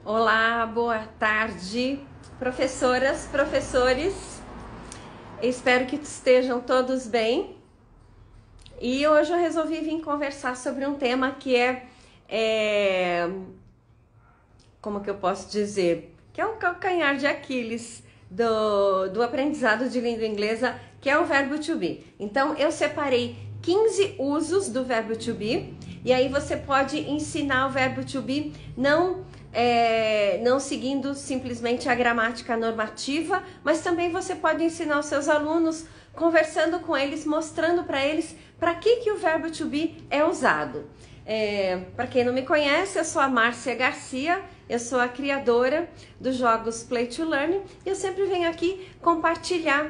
Olá, boa tarde, professoras, professores. Espero que estejam todos bem. E hoje eu resolvi vir conversar sobre um tema que como que eu posso dizer? Que é o calcanhar de Aquiles do aprendizado de língua inglesa, que é o verbo to be. Então, eu separei 15 usos do verbo to be, e aí você pode ensinar o verbo to be não seguindo simplesmente a gramática normativa, mas também você pode ensinar os seus alunos conversando com eles, mostrando para eles para que o verbo to be é usado. Para quem não me conhece, eu sou a Márcia Garcia, eu sou a criadora dos jogos Play to Learn e eu sempre venho aqui compartilhar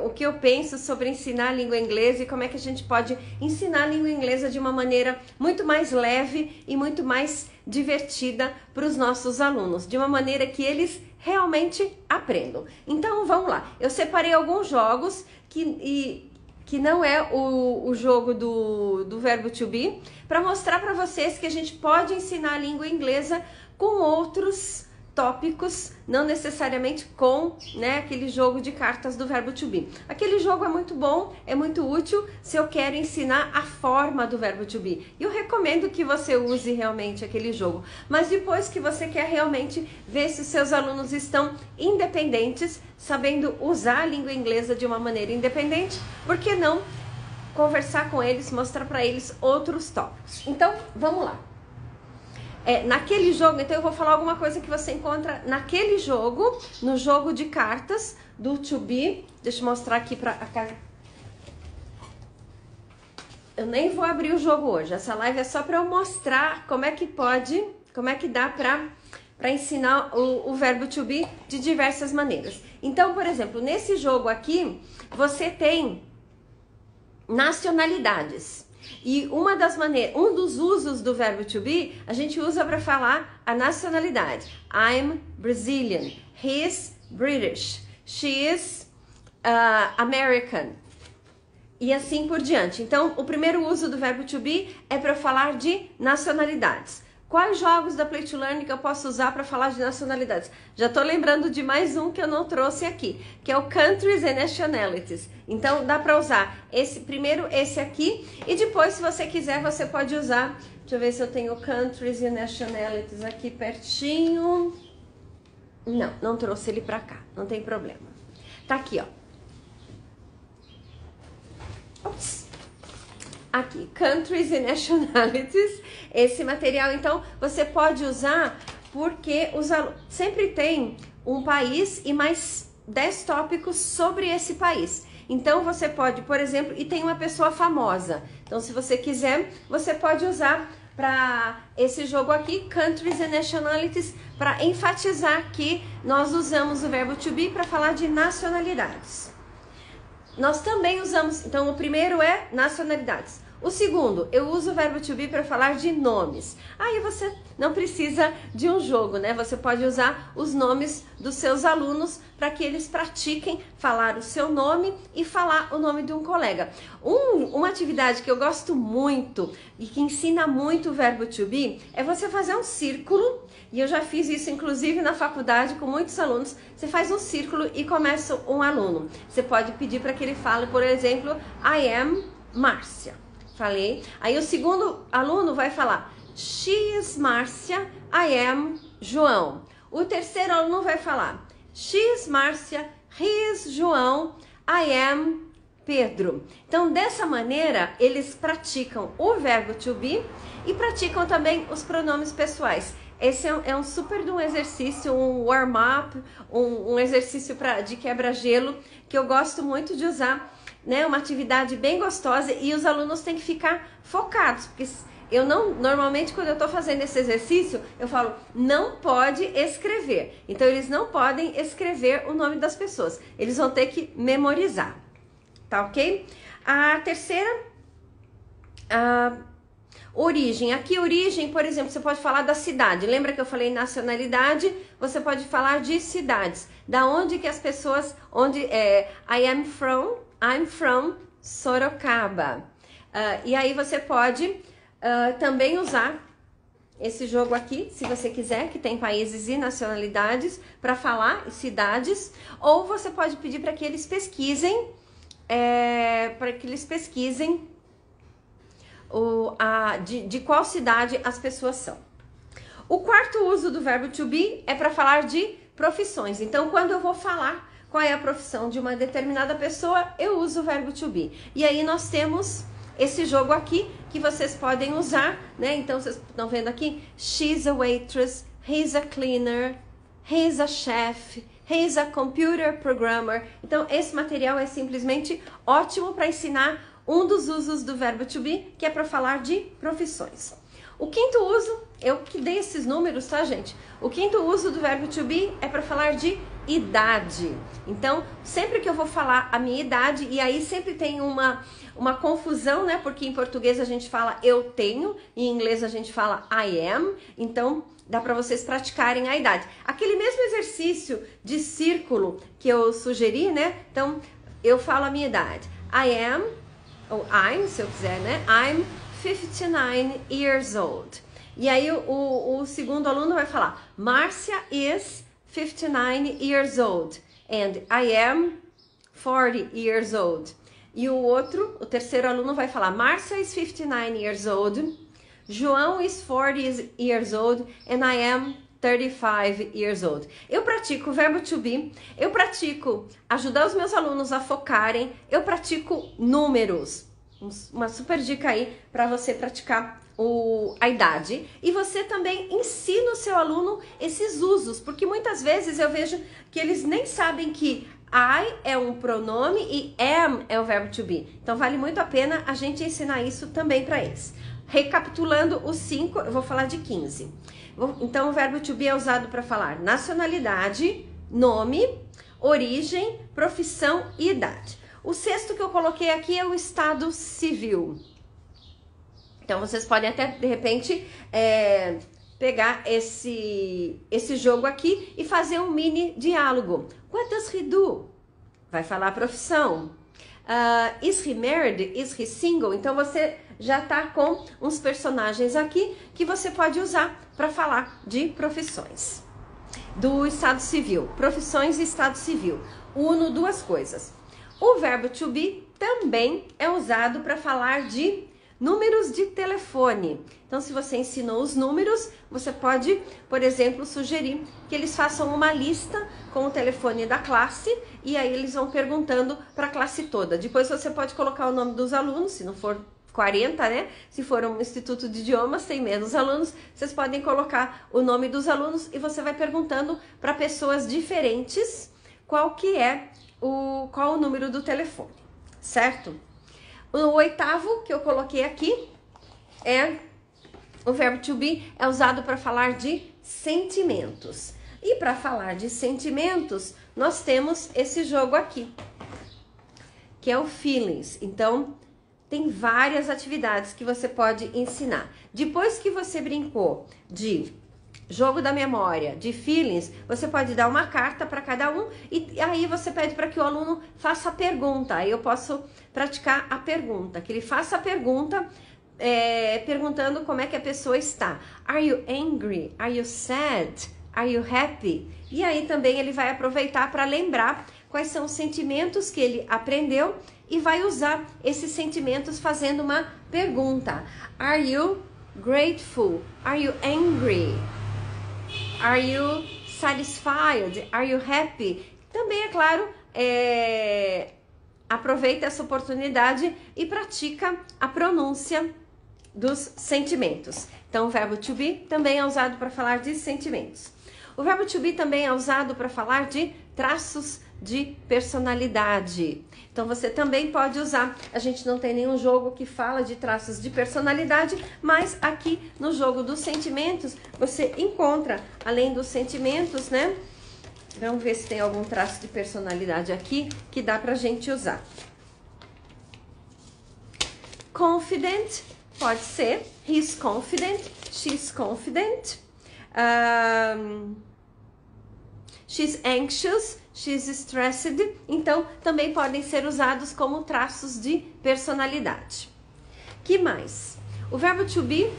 o que eu penso sobre ensinar a língua inglesa e como é que a gente pode ensinar a língua inglesa de uma maneira muito mais leve e muito mais divertida para os nossos alunos, de uma maneira que eles realmente aprendam. Então vamos lá, eu separei alguns jogos que não é o jogo do verbo to be, para mostrar para vocês que a gente pode ensinar a língua inglesa com outros tópicos, não necessariamente com aquele jogo de cartas do verbo to be. Aquele jogo é muito bom, é muito útil se eu quero ensinar a forma do verbo to be. E eu recomendo que você use realmente aquele jogo. Mas depois que você quer realmente ver se os seus alunos estão independentes, sabendo usar a língua inglesa de uma maneira independente, por que não conversar com eles, mostrar para eles outros tópicos? Então, vamos lá. Naquele jogo, então eu vou falar alguma coisa que você encontra naquele jogo, no jogo de cartas do to be. Deixa eu mostrar aqui para cá. Eu nem vou abrir o jogo hoje, essa live é só para eu mostrar como é que dá para ensinar o verbo to be de diversas maneiras. Então, por exemplo, nesse jogo aqui, você tem nacionalidades. E um dos usos do verbo to be, a gente usa para falar a nacionalidade. I'm Brazilian, he's British, she's American. E assim por diante. Então, o primeiro uso do verbo to be é para falar de nacionalidades. Quais jogos da Play to Learn que eu posso usar para falar de nacionalidades? Já estou lembrando de mais um que eu não trouxe aqui, que é o Countries and Nationalities. Então, dá para usar esse aqui, e depois, se você quiser, você pode usar... Deixa eu ver se eu tenho Countries and Nationalities aqui pertinho. Não trouxe ele para cá, não tem problema. Tá aqui, ó. Ops. Aqui, Countries and Nationalities. Esse material, então, você pode usar porque os alunos sempre tem um país e mais 10 tópicos sobre esse país. Então, você pode, por exemplo, e tem uma pessoa famosa. Então, se você quiser, você pode usar para esse jogo aqui, Countries and Nationalities, para enfatizar que nós usamos o verbo to be para falar de nacionalidades. Nós também usamos, então, o primeiro é nacionalidades. O segundo, eu uso o verbo to be para falar de nomes. Aí você não precisa de um jogo, né? Você pode usar os nomes dos seus alunos para que eles pratiquem falar o seu nome e falar o nome de um colega. Uma atividade que eu gosto muito e que ensina muito o verbo to be é você fazer um círculo, e eu já fiz isso inclusive na faculdade com muitos alunos. Você faz um círculo e começa um aluno. Você pode pedir para que ele fale, por exemplo, I am Márcia. Falei. Aí o segundo aluno vai falar She is Márcia, I am João. O terceiro aluno vai falar She is Márcia, he is João, I am Pedro. Então, dessa maneira, eles praticam o verbo to be e praticam também os pronomes pessoais. Esse é um super de um exercício, um warm-up, um exercício de quebra-gelo que eu gosto muito de usar. Uma atividade bem gostosa, e os alunos têm que ficar focados, porque normalmente quando eu estou fazendo esse exercício, eu falo, não pode escrever. Então, eles não podem escrever o nome das pessoas, eles vão ter que memorizar, tá ok? A terceira, origem. Aqui, origem, por exemplo, você pode falar da cidade. Lembra que eu falei nacionalidade? Você pode falar de cidades. Da onde que as pessoas, I'm from Sorocaba. E aí você pode também usar esse jogo aqui, se você quiser, que tem países e nacionalidades para falar, cidades, ou você pode pedir para que eles pesquisem, de qual cidade as pessoas são. O quarto uso do verbo to be é para falar de profissões. Então, quando eu vou falar qual é a profissão de uma determinada pessoa, eu uso o verbo to be. E aí nós temos esse jogo aqui que vocês podem usar, né? Então, vocês estão vendo aqui? She's a waitress, he's a cleaner, he's a chef, he's a computer programmer. Então, esse material é simplesmente ótimo para ensinar um dos usos do verbo to be, que é para falar de profissões. O quinto uso, eu que dei esses números, tá, gente? O quinto uso do verbo to be é para falar de idade. Então, sempre que eu vou falar a minha idade, e aí sempre tem uma confusão, né? Porque em português a gente fala eu tenho, em inglês a gente fala I am. Então, dá para vocês praticarem a idade. Aquele mesmo exercício de círculo que eu sugeri, né? Então, eu falo a minha idade. I am, ou I'm, se eu quiser, né? I'm 59 years old. E aí o segundo aluno vai falar, Márcia is 59 years old and I am 40 years old. E o terceiro aluno vai falar, Márcia is 59 years old, João is 40 years old and I am 35 years old. Eu pratico o verbo to be, eu pratico ajudar os meus alunos a focarem, eu pratico números. Uma super dica aí para você praticar a idade. E você também ensina o seu aluno esses usos, porque muitas vezes eu vejo que eles nem sabem que I é um pronome e am é o verbo to be. Então vale muito a pena a gente ensinar isso também para eles. Recapitulando os 5, eu vou falar de 15. Então o verbo to be é usado para falar nacionalidade, nome, origem, profissão e idade. O sexto que eu coloquei aqui é o estado civil. Então, vocês podem até, de repente, pegar esse jogo aqui e fazer um mini diálogo. What does he do? Vai falar a profissão. Is he married? Is he single? Então, você já tá com uns personagens aqui que você pode usar para falar de profissões. Do estado civil. Profissões e estado civil. Uno duas coisas. O verbo to be também é usado para falar de números de telefone. Então, se você ensinou os números, você pode, por exemplo, sugerir que eles façam uma lista com o telefone da classe e aí eles vão perguntando para a classe toda. Depois você pode colocar o nome dos alunos, se não for 40, né? Se for um instituto de idiomas, tem menos alunos, vocês podem colocar o nome dos alunos e você vai perguntando para pessoas diferentes qual o número do telefone, certo? O oitavo que eu coloquei aqui é o verbo to be, é usado para falar de sentimentos. E para falar de sentimentos, nós temos esse jogo aqui, que é o feelings. Então, tem várias atividades que você pode ensinar. Depois que você brincou de jogo da memória, de feelings, você pode dar uma carta para cada um e aí você pede para que o aluno faça a pergunta. Aí eu posso praticar a pergunta, que ele faça a pergunta perguntando como é que a pessoa está. Are you angry? Are you sad? Are you happy? E aí também ele vai aproveitar para lembrar quais são os sentimentos que ele aprendeu e vai usar esses sentimentos fazendo uma pergunta. Are you grateful? Are you angry? Are you satisfied? Are you happy? Também, é claro, aproveita essa oportunidade e pratica a pronúncia dos sentimentos. Então, o verbo to be também é usado para falar de sentimentos. O verbo to be também é usado para falar de traços de personalidade. Então, você também pode usar. A gente não tem nenhum jogo que fala de traços de personalidade, mas aqui no jogo dos sentimentos, você encontra, além dos sentimentos, né? Vamos ver se tem algum traço de personalidade aqui que dá pra gente usar. Confident, pode ser. He's confident, she's confident. She's anxious, she's stressed. Então, também podem ser usados como traços de personalidade. Que mais? O verbo to be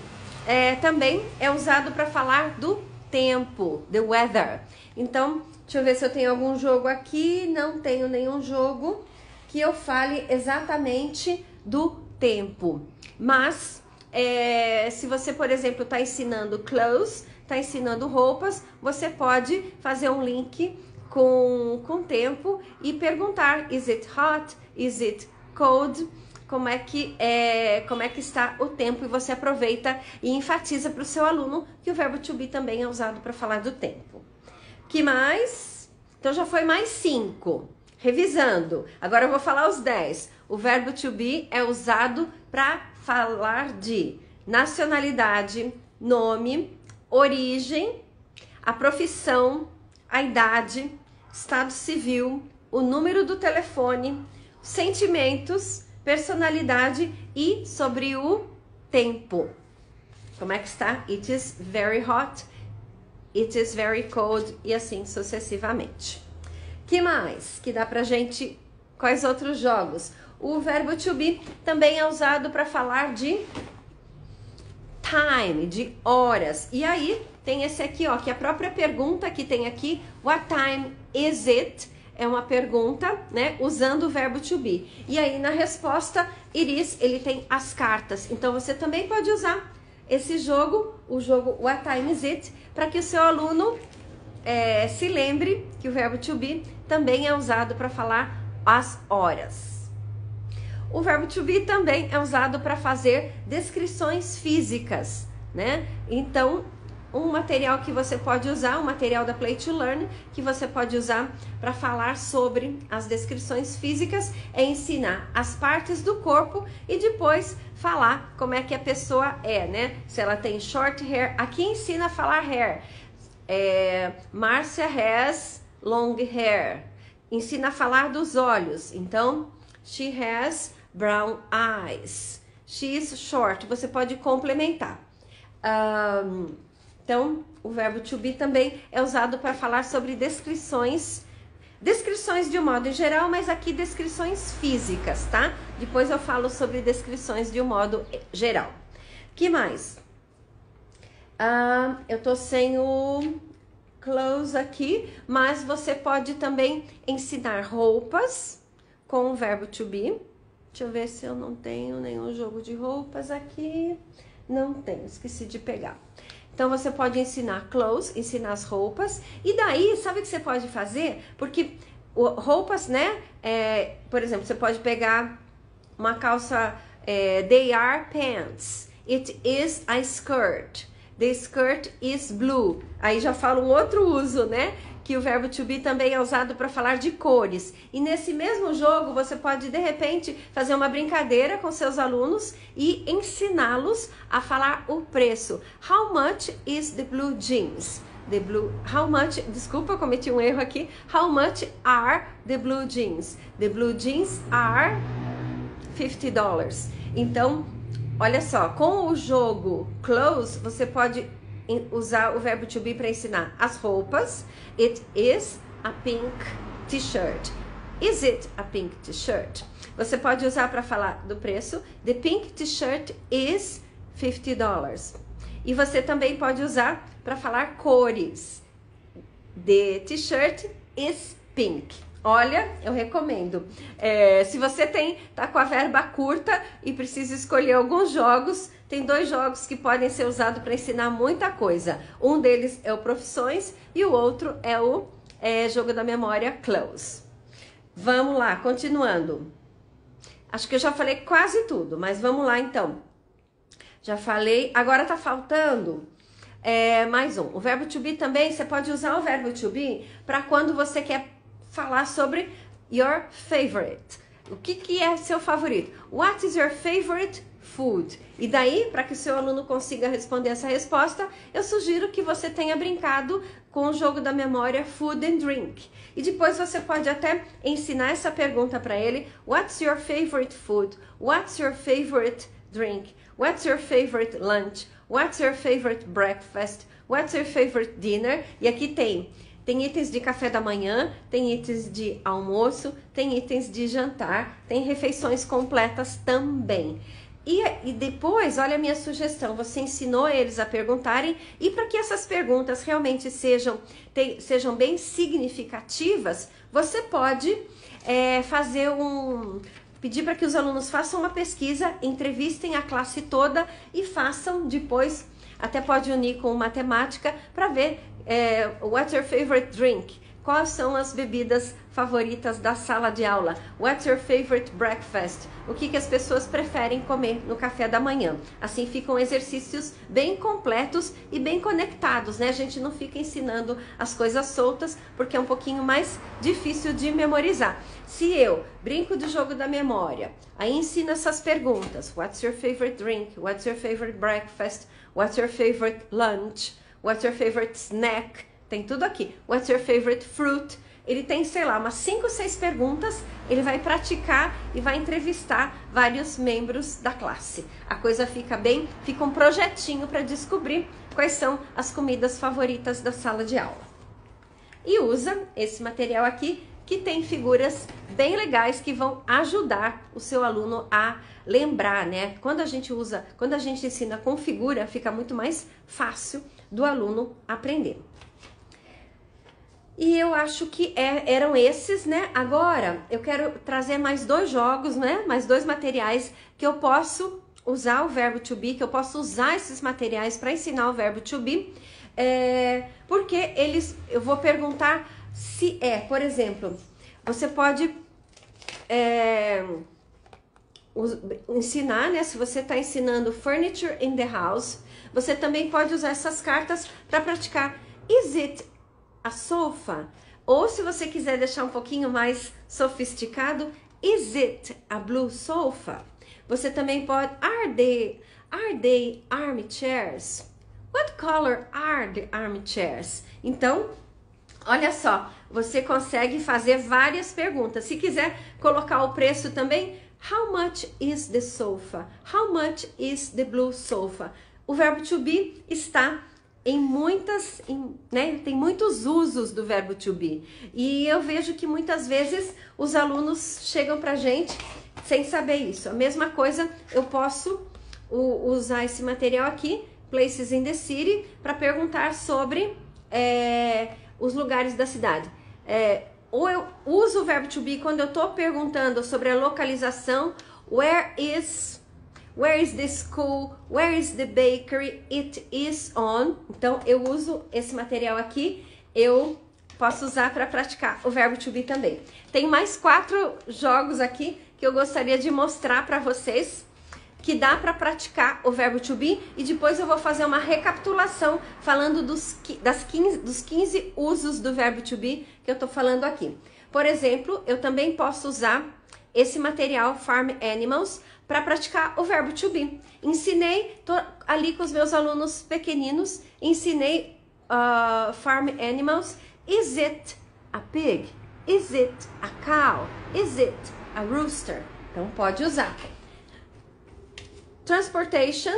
também é usado para falar do tempo, the weather. Então, deixa eu ver se eu tenho algum jogo aqui. Não tenho nenhum jogo que eu fale exatamente do tempo. Mas, se você, por exemplo, está ensinando clothes, está ensinando roupas, você pode fazer um link com tempo e perguntar: is it hot? Is it cold? Como é que está o tempo, e você aproveita e enfatiza para o seu aluno que o verbo to be também é usado para falar do tempo. Que mais? Então já foi mais 5. Revisando, agora eu vou falar os 10. O verbo to be é usado para falar de nacionalidade, nome, origem, a profissão, a idade, estado civil, o número do telefone, sentimentos, personalidade e sobre o tempo. Como é que está? It is very hot, it is very cold, e assim sucessivamente. Que mais que dá pra gente? Quais outros jogos? O verbo to be também é usado para falar de time, de horas. E aí tem esse aqui, ó, que é a própria pergunta que tem aqui, what time is it? É uma pergunta, né, usando o verbo to be. E aí na resposta, it is, ele tem as cartas. Então você também pode usar esse jogo, o jogo what time is it, para que o seu aluno se lembre que o verbo to be também é usado para falar as horas. O verbo to be também é usado para fazer descrições físicas, né? Então, um material que você pode usar, um material da Play to Learn, que você pode usar para falar sobre as descrições físicas, é ensinar as partes do corpo e depois falar como é que a pessoa é, né? Se ela tem short hair, aqui ensina a falar hair. Márcia has long hair. Ensina a falar dos olhos. Então, she has brown eyes. She is short. Você pode complementar. Então, o verbo to be também é usado para falar sobre descrições de um modo geral, mas aqui descrições físicas, tá? Depois eu falo sobre descrições de um modo geral. Que mais? Eu tô sem o clothes aqui, mas você pode também ensinar roupas com o verbo to be. Deixa eu ver se eu não tenho nenhum jogo de roupas aqui. Não tenho, esqueci de pegar. Então você pode ensinar clothes, ensinar as roupas. E daí, sabe o que você pode fazer? Porque roupas, né? Por exemplo, você pode pegar uma calça, they are pants. It is a skirt. The skirt is blue. Aí já falo um outro uso, né? Que o verbo to be também é usado para falar de cores. E nesse mesmo jogo, você pode, de repente, fazer uma brincadeira com seus alunos e ensiná-los a falar o preço. How much is the blue jeans? How much, desculpa, cometi um erro aqui. How much are the blue jeans? The blue jeans are $50. Então, olha só, com o jogo clothes, você pode usar o verbo to be para ensinar as roupas. It is a pink t-shirt. Is it a pink t-shirt? Você pode usar para falar do preço. The pink t-shirt is $50. E você também pode usar para falar cores. The t-shirt is pink. Olha, eu recomendo. Se você tá com a verba curta e precisa escolher alguns jogos, tem 2 jogos que podem ser usados para ensinar muita coisa. Um deles é o Profissões e o outro é o jogo da memória Close. Vamos lá, continuando. Acho que eu já falei quase tudo, mas vamos lá então. Já falei, agora tá faltando mais um. O verbo to be também, você pode usar o verbo to be para quando você quer falar sobre your favorite. O que é seu favorito? What is your favorite food? E daí, para que o seu aluno consiga responder essa resposta, eu sugiro que você tenha brincado com o jogo da memória Food and Drink. E depois você pode até ensinar essa pergunta para ele. What's your favorite food? What's your favorite drink? What's your favorite lunch? What's your favorite breakfast? What's your favorite dinner? E aqui tem itens de café da manhã, tem itens de almoço, tem itens de jantar, tem refeições completas também. E depois, olha a minha sugestão, você ensinou eles a perguntarem, e para que essas perguntas realmente sejam bem significativas, você pode pedir para que os alunos façam uma pesquisa, entrevistem a classe toda e façam depois, até pode unir com matemática, para ver what's your favorite drink? Quais são as bebidas favoritas da sala de aula? What's your favorite breakfast? O que as pessoas preferem comer no café da manhã? Assim ficam exercícios bem completos e bem conectados, né? A gente não fica ensinando as coisas soltas, porque é um pouquinho mais difícil de memorizar. Se eu brinco do jogo da memória, aí ensino essas perguntas. What's your favorite drink? What's your favorite breakfast? What's your favorite lunch? What's your favorite snack? Tem tudo aqui. What's your favorite fruit? Ele tem, sei lá, umas 5 ou 6 perguntas. Ele vai praticar e vai entrevistar vários membros da classe. A coisa fica um projetinho para descobrir quais são as comidas favoritas da sala de aula. E usa esse material aqui, que tem figuras bem legais que vão ajudar o seu aluno a lembrar, né? Quando a gente ensina com figura, fica muito mais fácil do aluno aprender. E eu acho que eram esses, né? Agora, eu quero trazer mais 2 jogos, né? Mais 2 materiais que eu posso usar o verbo to be, que eu posso usar esses materiais para ensinar o verbo to be, porque eu vou perguntar se por exemplo, você pode ensinar, né? Se você está ensinando furniture in the house, você também pode usar essas cartas para praticar. Is it a sofa? Ou se você quiser deixar um pouquinho mais sofisticado, is it a blue sofa? Você também pode, are they armchairs? What color are the armchairs? Então, olha só, você consegue fazer várias perguntas. Se quiser colocar o preço também, how much is the sofa? How much is the blue sofa? O verbo to be está tem muitos usos do verbo to be. E eu vejo que muitas vezes os alunos chegam pra gente sem saber isso. A mesma coisa, eu posso usar esse material aqui, Places in the City, para perguntar sobre os lugares da cidade. Ou eu uso o verbo to be quando eu estou perguntando sobre a localização. Where is the school? Where is the bakery? It is on. Então, eu uso esse material aqui. Eu posso usar para praticar o verbo to be também. Tem mais 4 jogos aqui que eu gostaria de mostrar para vocês, que dá para praticar o verbo to be, e depois eu vou fazer uma recapitulação falando dos 15 usos do verbo to be que eu estou falando aqui. Por exemplo, eu também posso usar esse material Farm Animals para praticar o verbo to be. Tô ali com os meus alunos pequeninos, ensinei Farm Animals. Is it a pig? Is it a cow? Is it a rooster? Então pode usar. Transportation.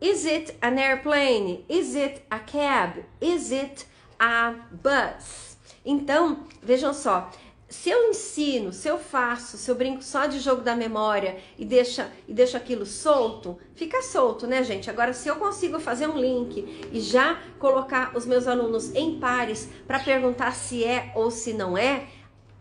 Is it an airplane? Is it a cab? Is it a bus? Então, vejam só, se eu ensino, se eu brinco só de jogo da memória e deixo aquilo solto, fica solto, né, gente? Agora, se eu consigo fazer um link e já colocar os meus alunos em pares para perguntar se é ou se não é,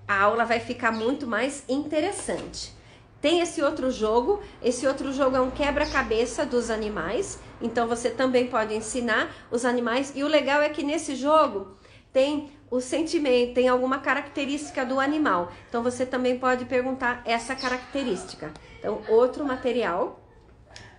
a aula vai ficar muito mais interessante. Tem esse outro jogo é um quebra-cabeça dos animais, então você também pode ensinar os animais, e o legal é que nesse jogo tem o sentimento, tem alguma característica do animal, então você também pode perguntar essa característica. Então, outro material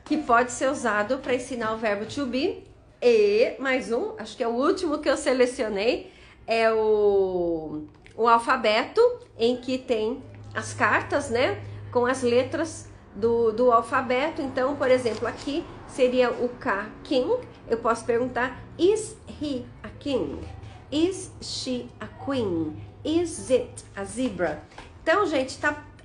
que pode ser usado para ensinar o verbo to be. E mais um, acho que é o último que eu selecionei, é o alfabeto, em que tem as cartas, né, com as letras do alfabeto. Então, por exemplo, aqui seria o K, king. Eu posso perguntar, is he a king? Is she a queen? Is it a zebra? Então, gente,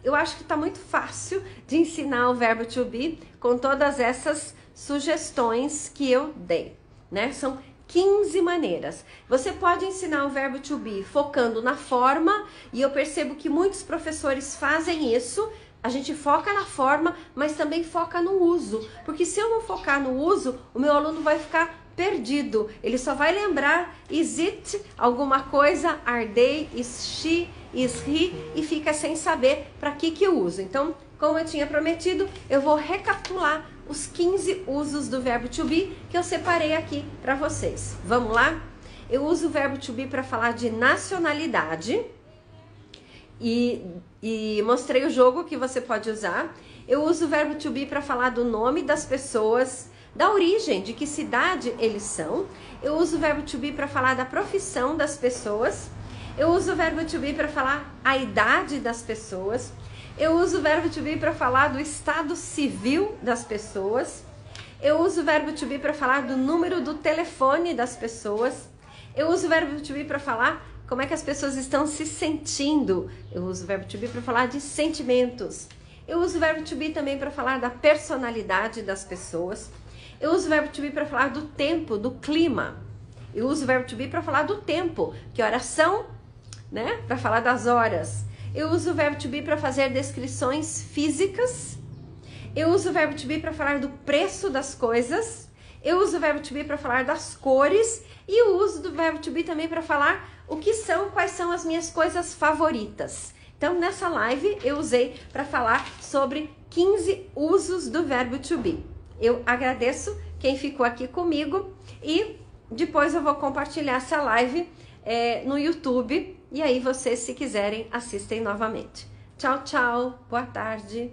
eu acho que tá muito fácil de ensinar o verbo to be com todas essas sugestões que eu dei, né? São 15 maneiras. Você pode ensinar o verbo to be focando na forma, e eu percebo que muitos professores fazem isso, a gente foca na forma, mas também foca no uso. Porque se eu não focar no uso, o meu aluno vai ficar perdido. Ele só vai lembrar is it, alguma coisa, are they, is she, is he, e fica sem saber para que eu uso. Então, como eu tinha prometido, eu vou recapitular os 15 usos do verbo to be que eu separei aqui para vocês. Vamos lá? Eu uso o verbo to be para falar de nacionalidade e mostrei o jogo que você pode usar. Eu uso o verbo to be para falar do nome das pessoas, da origem, de que cidade eles são. Eu uso o verbo to be para falar da profissão das pessoas. Eu uso o verbo to be para falar a idade das pessoas. Eu uso o verbo to be para falar do estado civil das pessoas. Eu uso o verbo to be para falar do número do telefone das pessoas. Eu uso o verbo to be para falar como é que as pessoas estão se sentindo. Eu uso o verbo to be para falar de sentimentos. Eu uso o verbo to be também para falar da personalidade das pessoas. Eu uso o verbo to be para falar do tempo, do clima. Eu uso o verbo to be para falar do tempo, que horas são, né? Para falar das horas. Eu uso o verbo to be para fazer descrições físicas. Eu uso o verbo to be para falar do preço das coisas. Eu uso o verbo to be para falar das cores. E eu uso do verbo to be também para falar quais são as minhas coisas favoritas. Então, nessa live, eu usei para falar sobre 15 usos do verbo to be. Eu agradeço quem ficou aqui comigo e depois eu vou compartilhar essa live no YouTube. E aí vocês, se quiserem, assistem novamente. Tchau, tchau. Boa tarde.